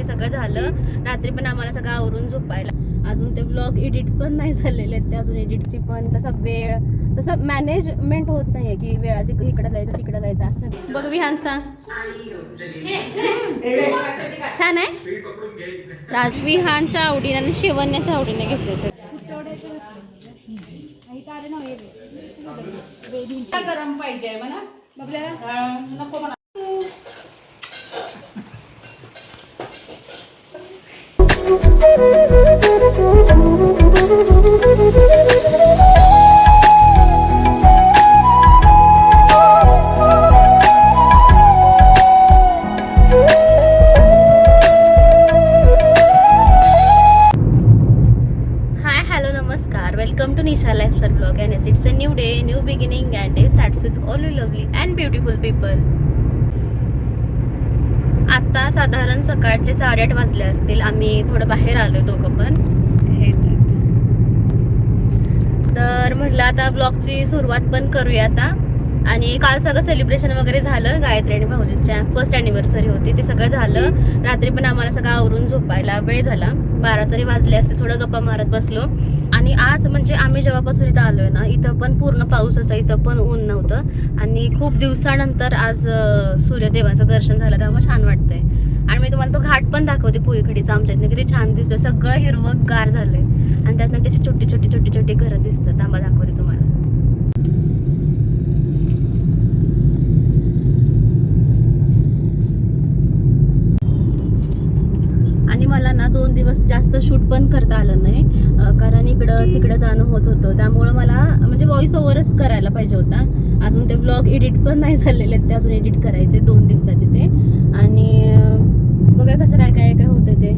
सगळं झालं. रात्री पण आम्हाला सगळं आवरून झोपायला. अजून ते ब्लॉग एडिट पण नाही झालेले आहेत. ते अजून एडिटची पण तसा वेळ तसं मॅनेजमेंट होत नाहीये की वेळाची इकडं जायचं तिकडं जायचं असं. बघ विहान सांग छान आहे. विहानच्या आवडीने आणि शिवण्याच्या आवडीने घेतले. गरम पाहिजे म्हणा नको म्हणा. Welcome to Nisha Lifestyle Vlog and yes, it's a new day, new beginning and day starts with all you lovely and beautiful people. आता साधारण सकाळचे 8:30 वाजले असतील. आम्ही थोडं बाहेर आलोय दोघं पण. तर म्हटलं आता ब्लॉगची सुरुवात पण करूया आता. आणि काल सगळं सेलिब्रेशन वगैरे झालं. गायत्री आणि भाऊजींच्या फर्स्ट ॲनिव्हर्सरी होती, ते सगळं झालं. रात्री पण आम्हाला सगळं आवरून झोपायला वेळ झाला. 12 तरी वाजले असते. थोडं गप्पा मारत बसलो. आणि आज म्हणजे आम्ही जेव्हापासून इथं आलोय ना, इथं पण पूर्ण पाऊसच आहे, इथं पण ऊन नव्हतं. आणि खूप दिवसानंतर आज सूर्यदेवाचं दर्शन झालं, त्यामुळे छान वाटतंय. आणि मी तुम्हाला तो घाट पण दाखवते पुईखडीचा आमच्या इथनं, किती छान दिसतोय. सगळं हिरवं गार झालंय आणि त्यातनं त्याची छोटी छोटी छोटी छोटी घरं दिसतात. थांबा दाखवते तुम्हाला. आणि मला ना 2 दिवस जास्त शूट पण करता आलं नाही, कारण इकडं तिकडं जाणं होत होतं. त्यामुळं मला म्हणजे व्हॉइस ओव्हरच करायला पाहिजे होता. अजून ते ब्लॉग एडिट पण नाही झालेले आहेत, ते अजून एडिट करायचे 2 दिवसाचे ते. आणि बघा कसं काय काय काय होतं ते.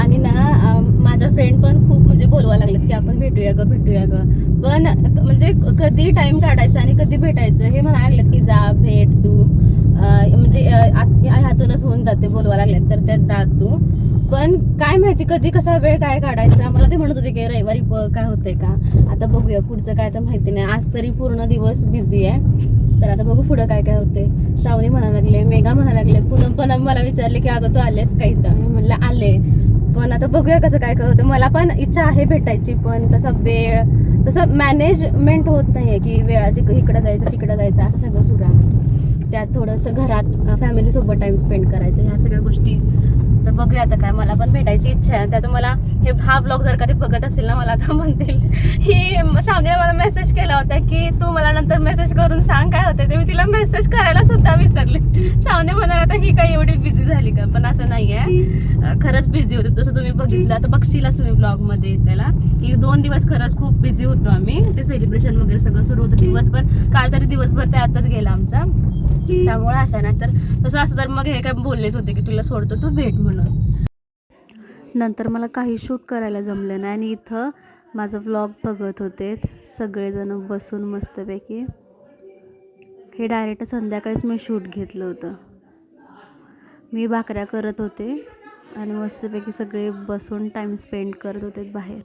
आणि ना माझ्या फ्रेंड पण खूप म्हणजे बोलवायला लागलेत की आपण भेटूया ग भेटूया ग. पण म्हणजे कधी टाइम काढायचा आणि कधी भेटायचं हे मला लागलेत की जा भेट तू, म्हणजे ह्यातूनच होऊन जाते बोलवायला लागलेत तर त्यात जा तू. पण काय माहिती कधी कसा वेळ काय काढायचा. मला ते म्हणत होते की रविवारी काय होतंय का. आता बघूया पुढचं काय तर माहिती नाही. आज तरी पूर्ण दिवस बिझी आहे, तर आता बघू पुढं काय काय होते. श्रावणी म्हणायला लागले, मेघा म्हणायला लागले, पुन्हा पण मला विचारले की अगं तू आलेस का इथं. मी म्हणलं आले, पण आता बघूया कसं काय काय होतं. मला पण इच्छा आहे भेटायची, पण तसा वेळ तसं मॅनेजमेंट होत नाहीये की वेळाची इकडं जायचं तिकडं जायचं असं सगळं सुरू आहे आमचं. त्यात थोडंसं घरात फॅमिलीसोबत टाइम स्पेंड करायचं, ह्या सगळ्या गोष्टी. तर बघूया आता काय. मला पण भेटायची इच्छा आहे. त्यात मला हा ब्लॉग जर का ते बघत असेल ना, मला आता म्हणतील ही श्रावणीने मला मेसेज केला होता की तू मला नंतर मेसेज करून सांग काय होतं ते. मी तिला मेसेज करायला सुद्धा विसरले. श्रावणी म्हणाल आता ही काय एवढी बिझी झाली का, पण असं नाही आहे. खरंच बिझी होते. जसं तुम्ही बघितलं आता बघशीलच तुम्ही ब्लॉगमध्ये त्याला की 2 दिवस खरंच खूप बिझी होतो आम्ही. ते सेलिब्रेशन वगैरे सगळं सुरू होतं दिवसभर. काल तरी दिवसभर ते आताच गेला आमचा. त्यामुळे असं ना, तर तसं असं तर मग हे काय बोललेच होते की तुला सोडतो तू भेट म्हणून. नंतर मला काही शूट करायला जमलं नाही आणि इथं माझं व्लॉग बघत होते सगळेजण बसून मस्तपैकी. हे डायरेक्ट संध्याकाळीच मी शूट घेतलं होतं. मी भाकऱ्या करत होते आणि मस्तपैकी सगळे बसून टाईम स्पेंड करत होते बाहेर.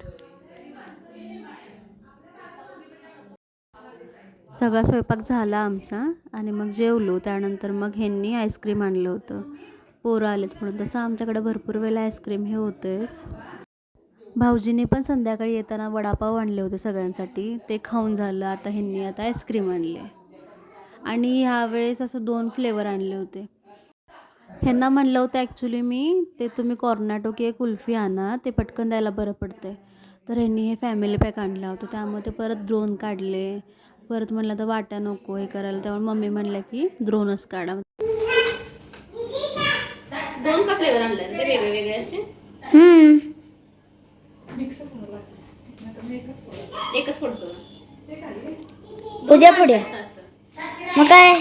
सगळा स्वयंपाक झाला आमचा आणि मग जेवलो. त्यानंतर मग ह्यांनी आईस्क्रीम आणलं होतं, पोरं आलेत म्हणून. तसं आमच्याकडे भरपूर वेळेला आईस्क्रीम हे होतंच. भाऊजीने पण संध्याकाळी येताना वडापाव आणले होते सगळ्यांसाठी, ते खाऊन झालं. आता ह्यांनी आता आईस्क्रीम आणले आणि ह्यावेळेस असं 2 फ्लेवर आणले होते. ह्यांना म्हणलं होतं ॲक्च्युली मी ते तुम्ही कॉर्नेटो की एक कुल्फी आणा, ते पटकन द्यायला बरं पडते. तर ह्यांनी हे फॅमिली पॅक आणला होता, त्यामुळे ते परत द्रोण काढले. परत म्हणलं तर वाट्या नको हे करायला, त्यामुळे मम्मी म्हणलं की द्रोणच काढा. 2 का फ्लेवर आणले ते वेगळे वेगळे असे. एकच पडतो उद्या पुढे मग काय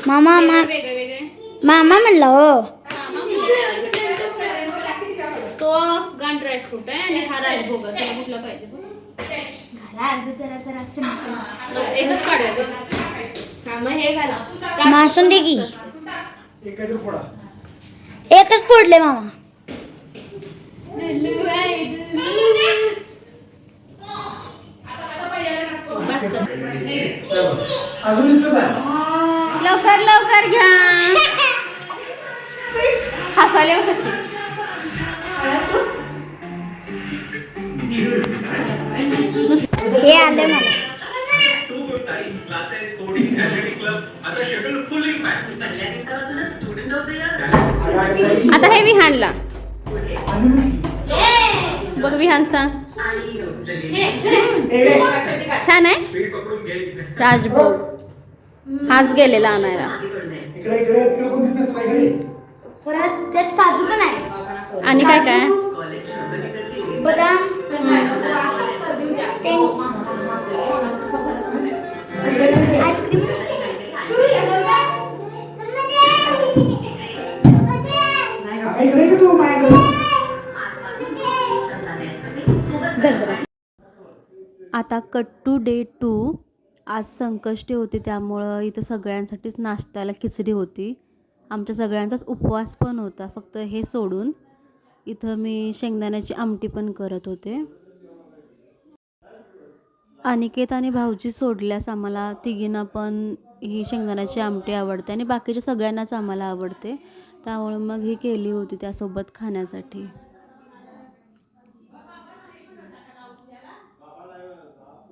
मामा वेगळे वेगळे मामा म्हणला हो. तो अफगाण ड्रायफ्रूट आहे आणि हा राजभोग. तुला कुठला पाहिजे? एकच काढूया ग. हे घाला मासून दे की. एकच फोडले मामा. लवकर लवकर घ्या. हसायला हो कशी हे आले मला. आता हे विहानला बघ विहान सांग छान आहे राजभोग हाच गेलेला आणायला परत त्यात काजू पण आहे आणि काय काय बदाम आईस्क्रीम आता कट टू डे 2 आज संकष्टी होती त्यामुळं इथं सगळ्यांसाठीच नाश्त्याला खिचडी होती आमच्या सगळ्यांचाच उपवास पण होता फक्त हे सोडून इथं मी शेंगदाण्याची आमटी पण करत होते अनिकेत आणि भाऊजी सोडल्यास आम्हाला तिघींना पण ही शेंगदाण्याची आमटी आवडते आणि बाकीच्या सगळ्यांनाच आम्हाला आवडते त्यामुळे मग ही केली होती त्यासोबत खाण्यासाठी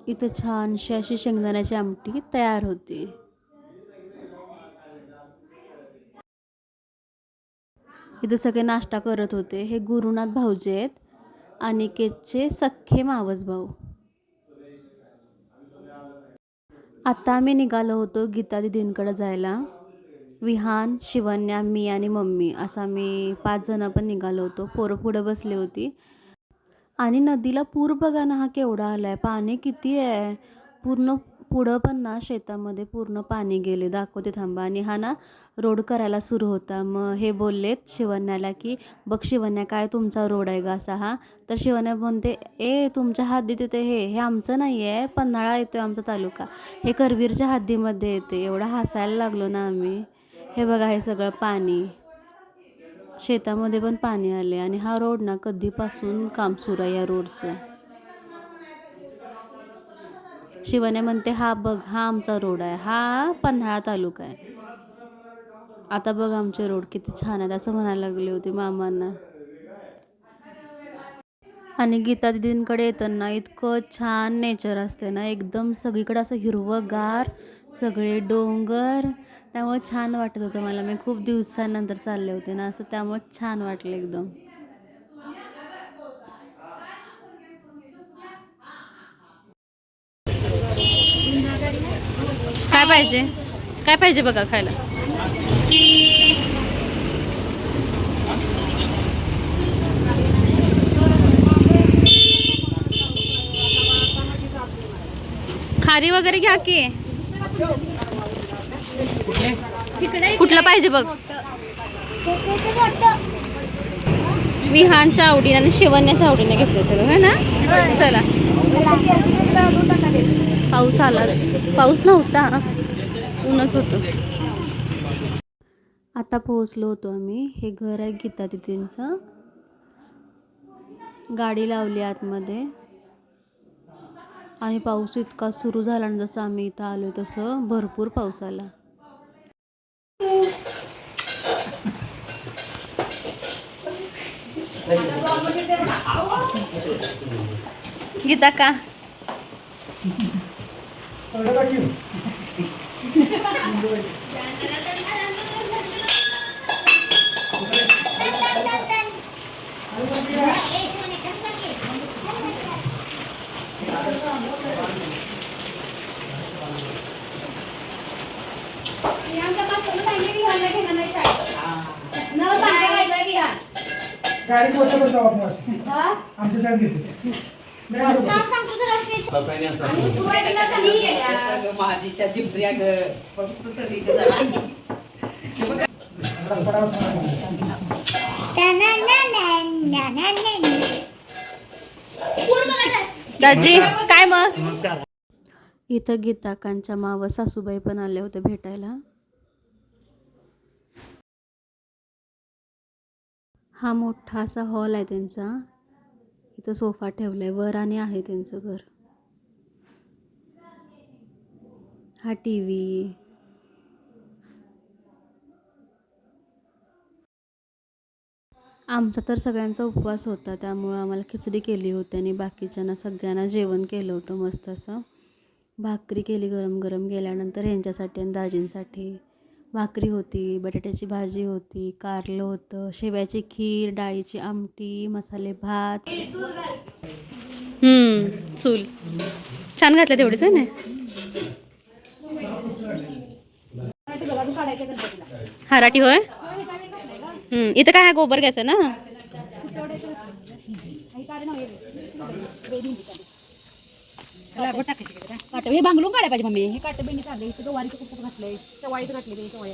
इथं छानशी अशी शेंगदाण्याची आमटी तयार होती इथं सगळे नाश्ता करत होते हे गुरुनाथ भाऊजी आहेत अनिकेतचे सख्खे मावस भाऊ आता आम्ही निघालो होतो गीता दीदींकडे जायला विहान शिवन्या मी आणि मम्मी असं आम्ही 5 जण पण निघालो होतो पोरं पुढं बसली होती आणि नदीला पूर बघा ना हा केवढा आलाय पाणी किती आहे पूर्ण पुढं पण ना शेतामध्ये पूर्ण पाणी गेले दाखवते थांबा आणि हा ना रोड करायला सुरू होता मग हे बोललेत शिवण्याला की बघ शिवण्या काय तुमचा रोड आहे का असा हा तर शिवण्या म्हणते तुमच्या हद्दीत येते हे आमचं नाही आहे पन्हाळा येतोय आमचा तालुका हे करवीरच्या हद्दीमध्ये येते एवढा हसायला लागलो ना आम्ही हे बघा हे सगळं पाणी शेतामध्ये पण पाणी आले आणि हा रोड ना कधीपासून काम सुरू आहे या रोडचं शिवण्या म्हणते हा बघ हा आमचा रोड आहे हा पन्हाळा तालुका आहे आता बघ आमचे रोड किती छान आहेत असं म्हणायला लागले होते मामांना आणि गीता दीदींकडे येताना इतकं छान नेचर असते ना एकदम सगळीकडे असं हिरवंगार सगळे डोंगर त्यामुळे छान वाटत होतं मला मी खूप दिवसानंतर चालले होते ना असं त्यामुळे छान वाटलं एकदम काय पाहिजे बघा खायला खारी वगैरे घ्या की कुठलं पाहिजे बघ विहानच्या आवडीने आणि शिवण्याच्या आवडीने घेतलं सगळं है ना चला पाऊस आलाच पाऊस नव्हता ऊनच होतं आता पोहोचलो होतो आम्ही हे घर आहे गीता दीदींचं गाडी लावली आतमध्ये आणि पाऊस इतका सुरू झाला आणि जसं आम्ही इथं आलो तसं भरपूर पाऊस आला गीता का गाडी पोहोचत होतो आपण आमच्या साईड घेतो माझीच्या चिपऱ्या दाजी काय मग इथं गीताकांच्या मावस सासूबाई पण आले होते भेटायला हा मोठा असा हॉल आहे त्यांचा इथं सोफा ठेवलाय वर आणि आहे त्यांचं घर हा टीव्ही आमचा तर सगळ्यांचा उपवास होता, त्यामुळं आम्हाला खिचडी केली होती आणि बाकीच्यांना सगळ्यांना जेवण केलं होतं मस्त असं. भाकरी केली गरम गरम, गेल्यानंतर ह्यांच्यासाठी आणि दाजींसाठी भाकरी होती, बटाट्याची भाजी होती, कारलं होतं, शेवयाची खीर, डाळीची आमटी, मसाले भात. चूल छान घातलं तेवढेच आहे ना. हराटी होय. इथं काय हा गोबर गॅस आहे ना. हे भांगलून काढायला पाहिजे मम्मी. हे काटे बेंडी काढले, इथं गवारीचं कुठं घातलंय, चवाळीचं घातले ते चवाळी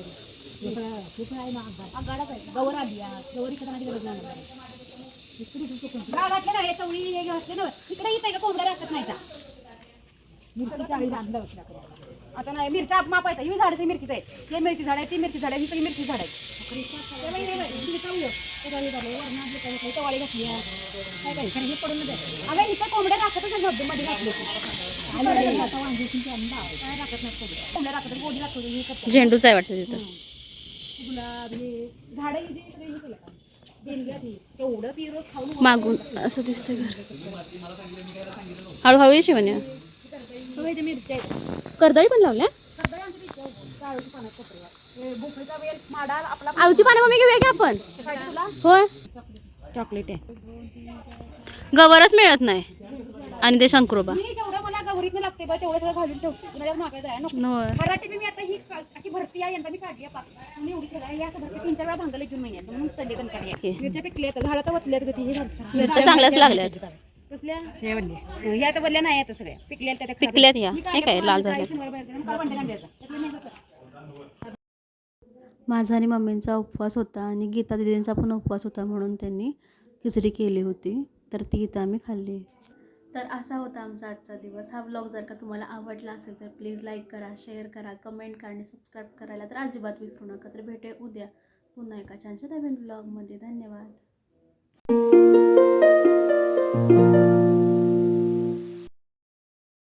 आगाडाच आहे. गवर आली गवरी खताची गरज नाही घातले ना, हे चवळी हे घातले ना. इकडे येत आहे का कोंबड्या राखत नाही का मिरची चाळी आणलं आता नाही. मिरच्या मापायचा ही झाड मिरचीच आहे. हे मिरची झाड आहे, ती मिरची झाड आहे, ही सगळी मिरची झाड आहे. चवाळी घातली काय काय हे पडून अगं इथं कोंबड्या राखतच नाही मध्ये घातली काय राखत नाही कोंबड्या राखत गोडी राखत झेंडूच आहे वाटतं तिथं. गुलाब हे झाडं ही जी सगळी हे केलं का बेंद्यात ही तेवढं पिरो खाऊन मागून असं दिसतंय घर. हळूहळू ये शिवण्या. मिरच्या कर्दळी पण लावल्या. भोपळीचा वेल माडा आपला आळूची पानं मम्मी घेऊया की आपण. तुला होय. चॉकलेट आहे. गवरच मिळत नाही आणि ते शंकरोबा. मी जेवढं मला गवरीतनं लागते बा तेवढं सगळं घालून ठेवते. तुला जर मागायचं आहे नको. होय. मराठी मी आता ही अशी भरती आहे यंदा मी काढली पाक मी एवढी ठेवा हे असं भरती 3-4 वेळा भांगले जून महिन्यात म्हणून चालले कणकाढी मिरच्या पिकल्या झाडं तर वतल्यात गती हे मिरच्या चांगल्याच लागल्यात. कसल्या हे वल्ले ह्या तर वल्ल्या नाही आता सगळ्या पिकल्या त्या पिकल्यात या हे काय लाल झाल्या. माझा आणि मम्मींचा उपवास होता आणि गीता दिदींचा पण उपवास होता, म्हणून त्यांनी खिचडी केली होती, तर ती इथं आम्ही खाल्ली. तर असा होता आमचा आजचा दिवस. हा व्लॉग जर का तुम्हाला आवडला असेल तर प्लीज लाईक करा, शेअर करा, कमेंट करा आणि सबस्क्राईब करायला तर अजिबात विसरू नका. तर भेटूया उद्या पुन्हा एका छानशा नवीन व्लॉगमध्ये. धन्यवाद.